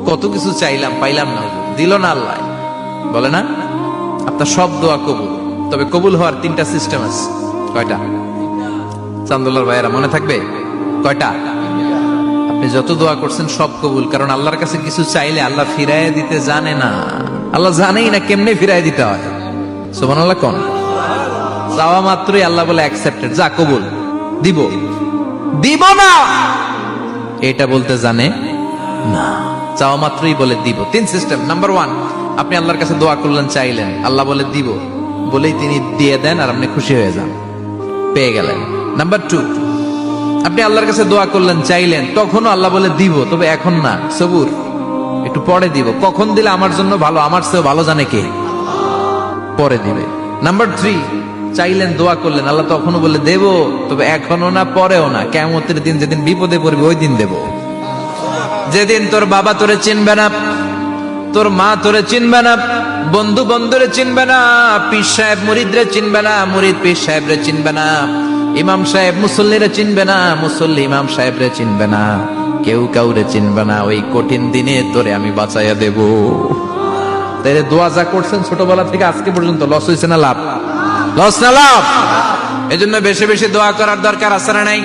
কত কিছু চাইলাম, পাইলাম না, দিল না আল্লাহ। বলে না আপনার সব দোয়া কবুল, তবে কবুল হওয়ার 3টা সিস্টেম আছে। কয়টা? চান্দুল্লার ভাইয়েরা মনে থাকবে কয়টা? আপনি যত দোয়া করছেন সব কবুল, কারণ আল্লাহর কাছে কিছু চাইলে আল্লাহ ফিরাইয়া দিতে জানে না। আল্লাহ জানেই না কেমনে ফিরাই দিতে হয়। সুবহানাল্লাহ কোন? চাওয়া মাত্রই আল্লাহ বলে অ্যাকসেপ্টেড, যা কবুল, দিব দিব না এটা বলতে জানে না, চাওয়া মাত্রই বলে দিব। 3 সিস্টেম। নাম্বার 1, আপনি আল্লাহর কাছে দোয়া করলেন, চাইলেন, আল্লাহ বলে দিব, বলেই তিনি দিয়ে দেন আর আপনি খুশি হয়ে যান, পেয়ে গেলেন। নাম্বার 2, আপনি আল্লাহর কাছে দোয়া করলেন, চাইলেন, তখনও আল্লাহ বলে দিব, তবে এখন না, সবুর, একটু পরে দিব। কখন দিলে আমার জন্য ভালো, আমার চেয়ে ভালো জানে কে, পরে দিবে। নাম্বার 3, চাইলেন, দোয়া করলেন, আল্লাহ তখনও বলে দেব, তবে এখনো না, পরেও না, কিয়ামতের দিন যেদিন বিপদে পড়বে ওই দিন দেব। যেদিন তোর বাবা তোরে চিনবে না, তোর মা তোরে চিনবে না, বন্ধু বন্ধুরে চিনবে না, পীর সাহেব মুরিদরে চিনবে না, মুরিদ পীর সাহেবরে চিনবে না, ইমাম সাহেব মুসল্লিরে চিনবে না, মুসল্লি ইমাম সাহেবরে চিনবে না, কেউ কাউরে চিনবে না। ওই কঠিন দিনে তোরে আমি বাঁচাইয়া দেব। তাইলে দোয়া যা করছেন ছোটবেলা থেকে আজকে পর্যন্ত, লস হয়েছে না লাভ? লস না লাভ? এজন্য বেশি বেশি দোয়া করার দরকার আছে না নাই?